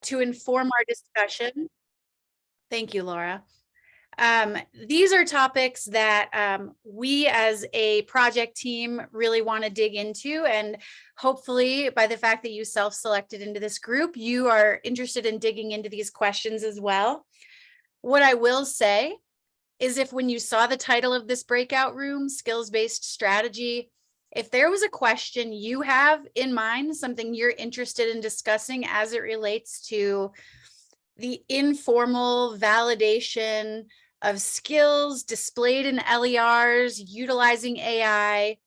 to inform our discussion. Thank you, Laura. These are topics that we as a project team really want to dig into, and hopefully by the fact that you self-selected into this group, you are interested in digging into these questions as well. What I will say is, if when you saw the title of this breakout room, skills-based strategy, if there was a question you have in mind, something you're interested in discussing as it relates to the informal validation of skills displayed in LERs utilizing AI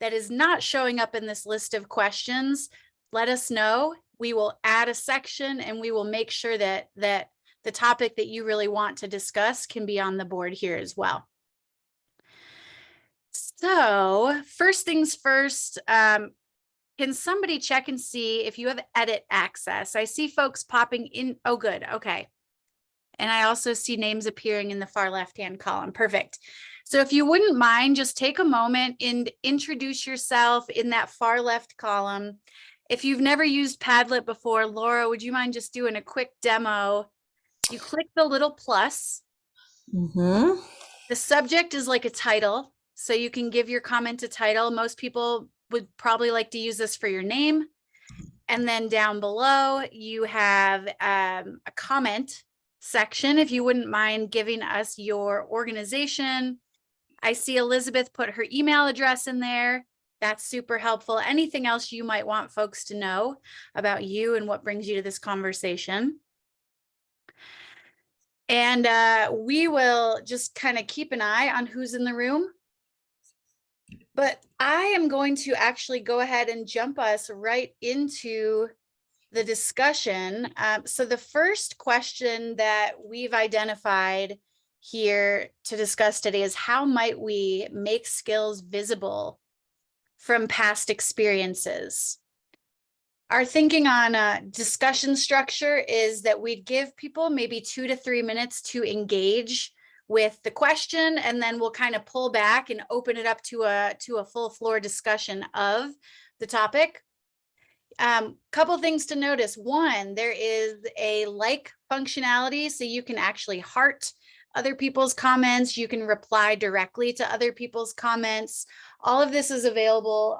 that is not showing up in this list of questions, let us know. We will add a section and we will make sure that the topic that you really want to discuss can be on the board here as well. So first things first, can somebody check and see if you have edit access? I see folks popping in. Oh, good. Okay. And I also see names appearing in the far left-hand column. Perfect. So if you wouldn't mind, just take a moment and introduce yourself in that far left column. If you've never used Padlet before, Laura, would you mind just doing a quick demo? You click the little plus. The subject is like a title, so you can give your comment a title. Most people would probably like to use this for your name. And then down below, you have a comment section. If you wouldn't mind giving us your organization. I see Elizabeth put her email address in there. That's super helpful. Anything else you might want folks to know about you and what brings you to this conversation. And we will just kind of keep an eye on who's in the room. But I am going to actually go ahead and jump us right into the discussion. So the first question that we've identified here to discuss today is, how might we make skills visible from past experiences? Our thinking on discussion structure is that we'd give people maybe 2 to 3 minutes to engage with the question, and then we'll kind of pull back and open it up to a full floor discussion of the topic. Couple things to notice. One, there is a like functionality, so you can actually heart other people's comments. You can reply directly to other people's comments. All of this is available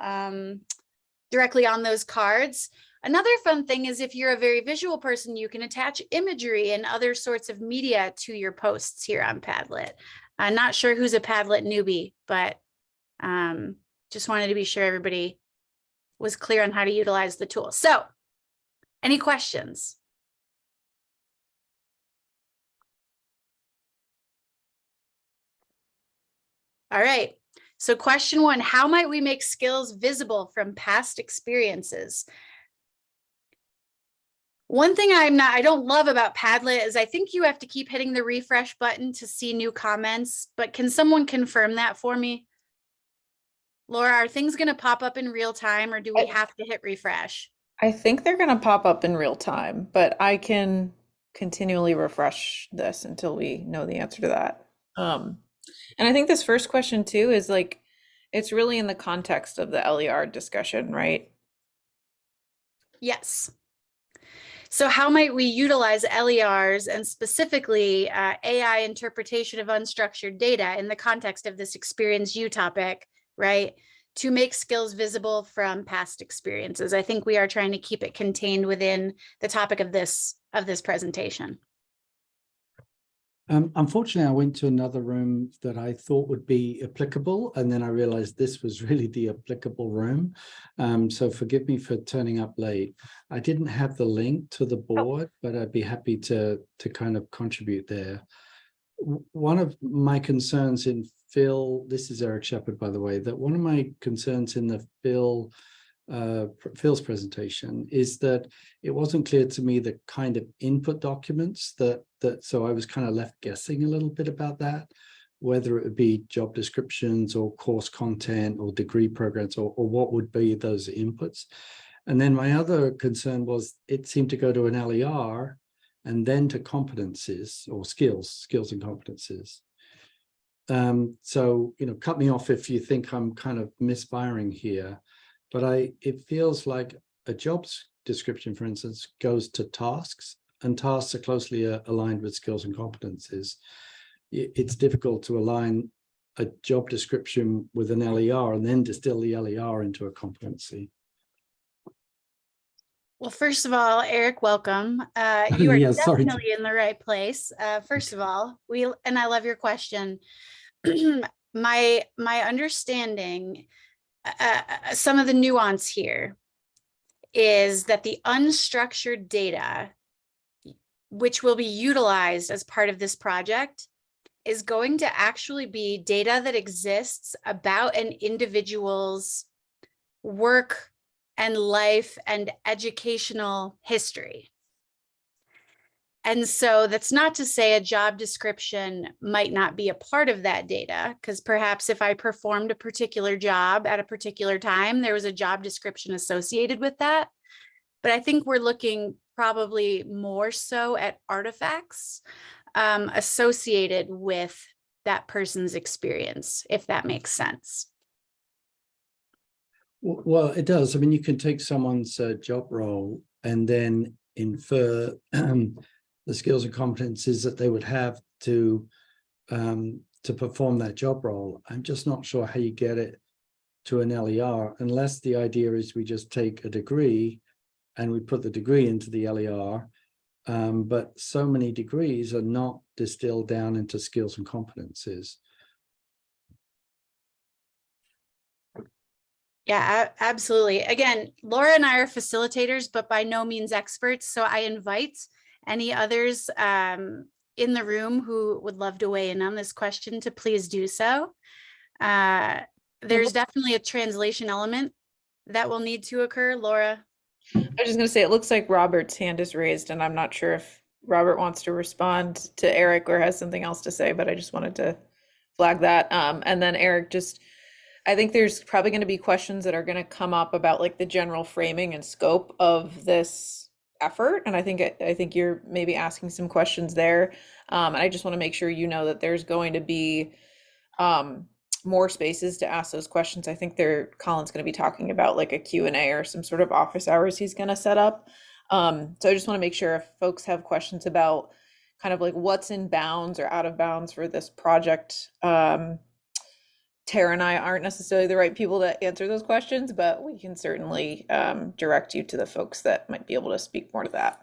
directly on those cards. Another fun thing is, if you're a very visual person, you can attach imagery and other sorts of media to your posts here on Padlet. I'm not sure who's a Padlet newbie, but just wanted to be sure everybody was clear on how to utilize the tool. So, any questions? All right. So question 1, how might we make skills visible from past experiences? One thing I don't love about Padlet is I think you have to keep hitting the refresh button to see new comments, but can someone confirm that for me? Laura, are things going to pop up in real time, or do we have to hit refresh? I think they're going to pop up in real time, but I can continually refresh this until we know the answer to that. And I think this first question too is like, it's really in the context of the LER discussion, right? Yes. So how might we utilize LERs and specifically AI interpretation of unstructured data in the context of this experience U topic, right, to make skills visible from past experiences? I think we are trying to keep it contained within the topic of this presentation. Unfortunately, I went to another room that I thought would be applicable, and then I realized this was really the applicable room. So forgive me for turning up late. I didn't have the link to the board, but I'd be happy to kind of contribute there. One of my concerns in Phil, this is Eric Shepherd, by the way, that one of my concerns in the Phil's presentation is that it wasn't clear to me the kind of input documents so I was kind of left guessing a little bit about that, whether it would be job descriptions or course content or degree programs or what would be those inputs. And then my other concern was it seemed to go to an LER and then to competencies or skills and competencies. So, cut me off if you think I'm kind of misfiring here. But it feels like a jobs description, for instance, goes to tasks, and tasks are closely aligned with skills and competencies, it's difficult to align a job description with an LER and then distill the LER into a competency. Well, first of all, Eric, welcome. You are Yeah, sorry. definitely in the right place. First of all, and I love your question. My understanding, some of the nuance here is that the unstructured data, which will be utilized as part of this project, is going to actually be data that exists about an individual's work and life and educational history. And so that's not to say a job description might not be a part of that data, because perhaps if I performed a particular job at a particular time, there was a job description associated with that. But I think we're looking probably more so at artifacts associated with that person's experience, if that makes sense. Well, it does. I mean, you can take someone's job role and then infer the skills and competencies that they would have to perform that job role. I'm just not sure how you get it to an LER, unless the idea is we just take a degree and we put the degree into the LER. But so many degrees are not distilled down into skills and competencies. Yeah, absolutely. Again, Laura and I are facilitators, but by no means experts. So I invite any others in the room who would love to weigh in on this question to please do so. There's definitely a translation element that will need to occur. Laura? I was just going to say, it looks like Robert's hand is raised, and I'm not sure if Robert wants to respond to Eric or has something else to say, but I just wanted to flag that. And then Eric, I think there's probably going to be questions that are going to come up about like the general framing and scope of this effort. And I think you're maybe asking some questions there. And I just want to make sure you know that there's going to be more spaces to ask those questions. I think Colin's going to be talking about like a Q&A or some sort of office hours he's going to set up. So I just want to make sure if folks have questions about kind of like what's in bounds or out of bounds for this project, Tara and I aren't necessarily the right people to answer those questions, but we can certainly direct you to the folks that might be able to speak more to that.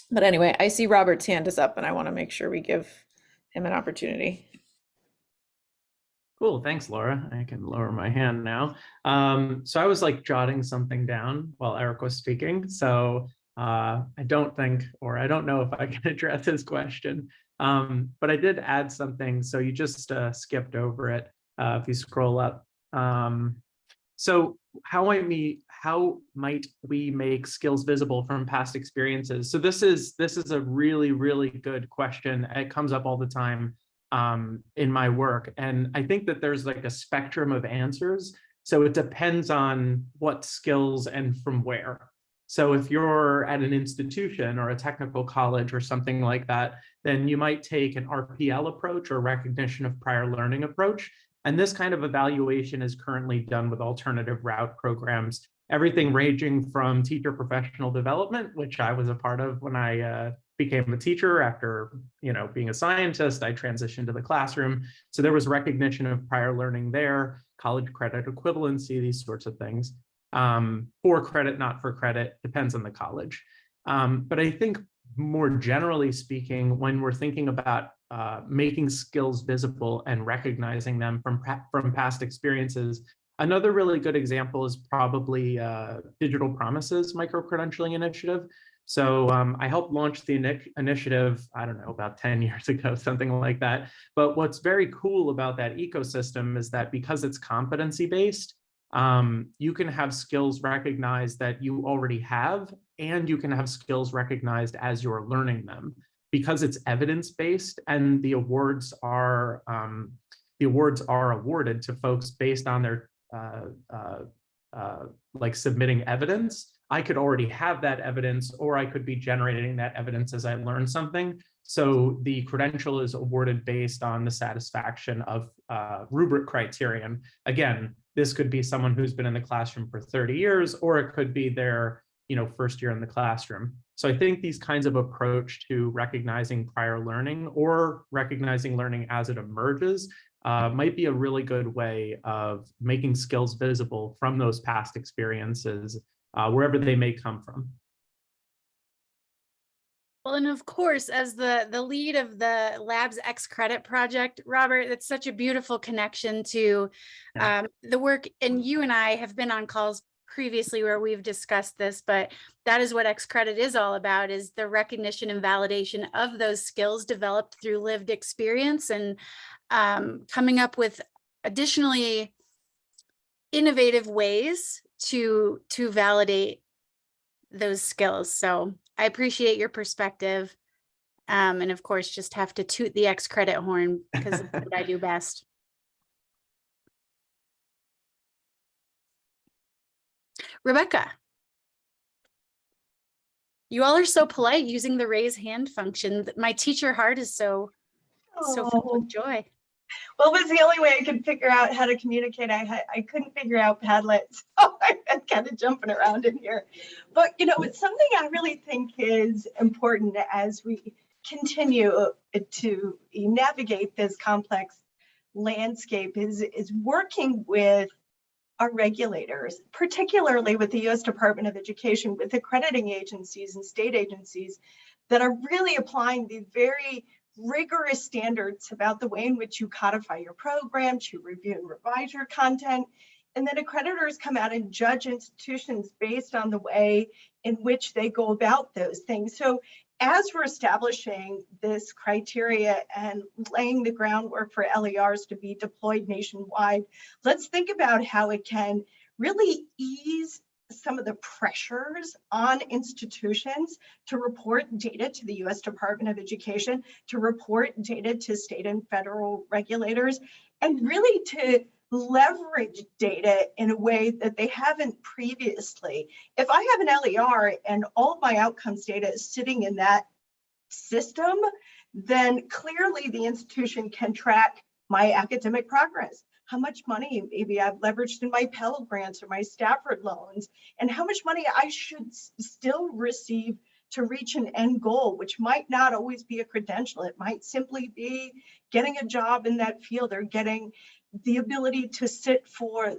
But anyway, I see Robert's hand is up and I want to make sure we give him an opportunity. Cool, thanks, Laura. I can lower my hand now. So I was like jotting something down while Eric was speaking. So I don't know if I can address his question, but I did add something. So you just skipped over it. If you scroll up. So how might we make skills visible from past experiences? So this is a really, really good question. It comes up all the time in my work. And I think that there's like a spectrum of answers. So it depends on what skills and from where. So if you're at an institution or a technical college or something like that, then you might take an RPL approach or recognition of prior learning approach. And this kind of evaluation is currently done with alternative route programs, everything ranging from teacher professional development, which I was a part of when I became a teacher. After being a scientist, I transitioned to the classroom. So there was recognition of prior learning there, college credit equivalency, these sorts of things. For credit, not for credit, depends on the college. But I think more generally speaking, when we're thinking about making skills visible and recognizing them from past experiences, another really good example is probably Digital Promises micro-credentialing initiative. So I helped launch the initiative, I don't know, about 10 years ago, something like that. But what's very cool about that ecosystem is that because it's competency-based, you can have skills recognized that you already have, and you can have skills recognized as you're learning them, because it's evidence-based, and the awards are awarded to folks based on their like submitting evidence. I could already have that evidence, or I could be generating that evidence as I learn something. So the credential is awarded based on the satisfaction of rubric criterion. Again, this could be someone who's been in the classroom for 30 years, or it could be their first year in the classroom. So I think these kinds of approach to recognizing prior learning or recognizing learning as it emerges might be a really good way of making skills visible from those past experiences, wherever they may come from. Well, and of course, as the lead of the Labs X Credit project, Robert, it's such a beautiful connection to the work. And you and I have been on calls previously where we've discussed this, but that is what X Credit is all about, is the recognition and validation of those skills developed through lived experience, and coming up with additionally innovative ways to validate those skills. So I appreciate your perspective. And of course, just have to toot the X Credit horn because it's what I do best. Rebecca, you all are so polite using the raise hand function. My teacher heart is so filled with joy. Well, it was the only way I could figure out how to communicate. I couldn't figure out Padlet, so I'm kind of jumping around in here. But, it's something I really think is important as we continue to navigate this complex landscape is working with our regulators, particularly with the U.S. Department of Education, with accrediting agencies and state agencies that are really applying these very rigorous standards about the way in which you codify your programs, you review and revise your content, and then accreditors come out and judge institutions based on the way in which they go about those things. So as we're establishing this criteria and laying the groundwork for LERs to be deployed nationwide, let's think about how it can really ease some of the pressures on institutions to report data to the U.S. Department of Education, to report data to state and federal regulators, and really to leverage data in a way that they haven't previously. If I have an LER and all of my outcomes data is sitting in that system, then clearly the institution can track my academic progress, how much money maybe I've leveraged in my Pell Grants or my Stafford loans, and how much money I should still receive to reach an end goal, which might not always be a credential. It might simply be getting a job in that field or getting the ability to sit for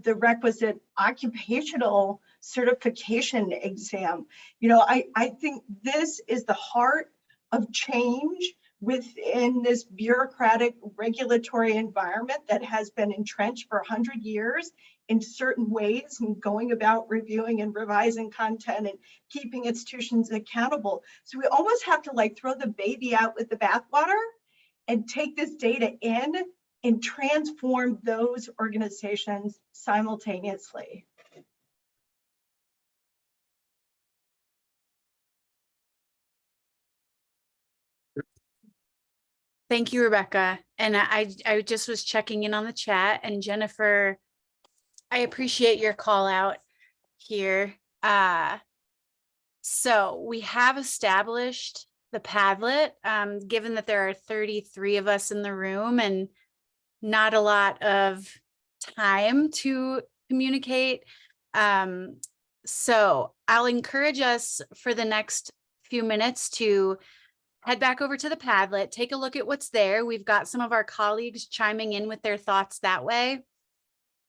the requisite occupational certification exam. I think this is the heart of change within this bureaucratic regulatory environment that has been entrenched for 100 years in certain ways and going about reviewing and revising content and keeping institutions accountable. So we almost have to throw the baby out with the bathwater and take this data in and transform those organizations simultaneously. Thank you, Rebecca. And I just was checking in on the chat, and Jennifer, I appreciate your call out here. So we have established the Padlet, given that there are 33 of us in the room and not a lot of time to communicate. So I'll encourage us for the next few minutes to head back over to the Padlet, take a look at what's there. We've got some of our colleagues chiming in with their thoughts that way.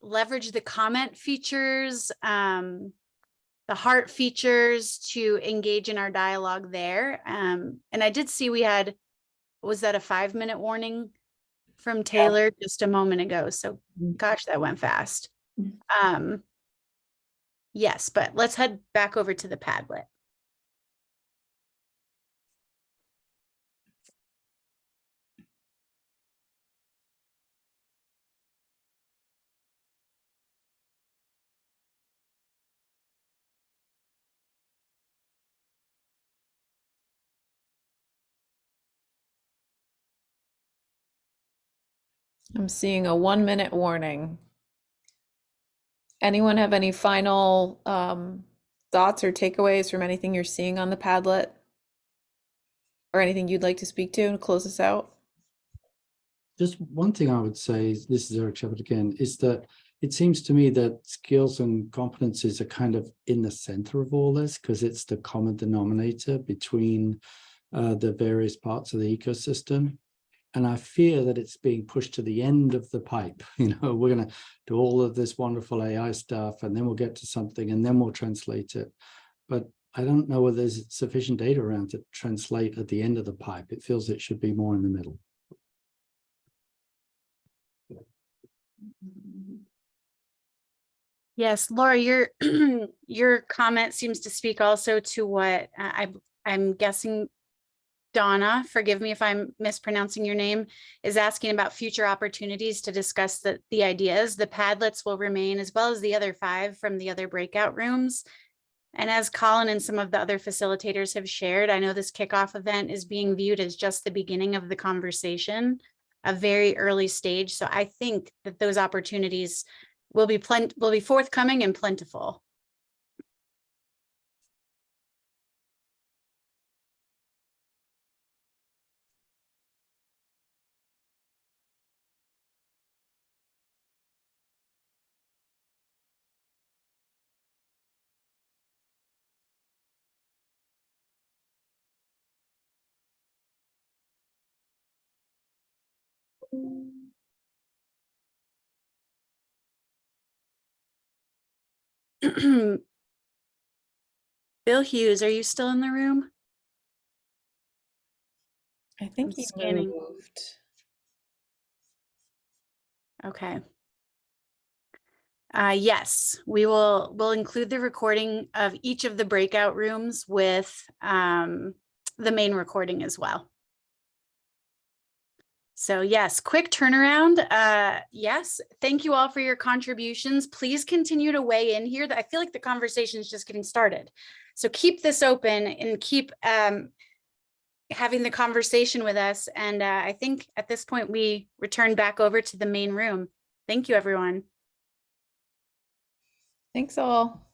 Leverage the comment features, the heart features to engage in our dialogue there. And I did see we had, was that a 5-minute warning from Taylor just a moment ago? So gosh, that went fast. Yes, but let's head back over to the Padlet. I'm seeing a 1-minute warning. Anyone have any final thoughts or takeaways from anything you're seeing on the Padlet? Or anything you'd like to speak to and close us out? Just one thing I would say, this is Eric Shepherd again, is that it seems to me that skills and competencies are kind of in the center of all this because it's the common denominator between the various parts of the ecosystem. And I fear that it's being pushed to the end of the pipe. You know, we're going to do all of this wonderful AI stuff, and then we'll get to something, and then we'll translate it. But I don't know whether there's sufficient data around to translate at the end of the pipe. It feels it should be more in the middle. Yes, Laura, your your comment seems to speak also to what I'm guessing Donna, forgive me if I'm mispronouncing your name, is asking about future opportunities to discuss the ideas. The Padlets will remain, as well as the other 5 from the other breakout rooms. And as Colin and some of the other facilitators have shared, I know this kickoff event is being viewed as just the beginning of the conversation, a very early stage. So I think that those opportunities will be forthcoming and plentiful. Bill Hughes, are you still in the room? I think I'm he scanning. moved. Okay. Yes, we'll include the recording of each of the breakout rooms with the main recording as well. So yes, quick turnaround. Yes, thank you all for your contributions. Please continue to weigh in here. I feel like the conversation is just getting started. So keep this open and keep having the conversation with us. And I think at this point we return back over to the main room. Thank you, everyone. Thanks all.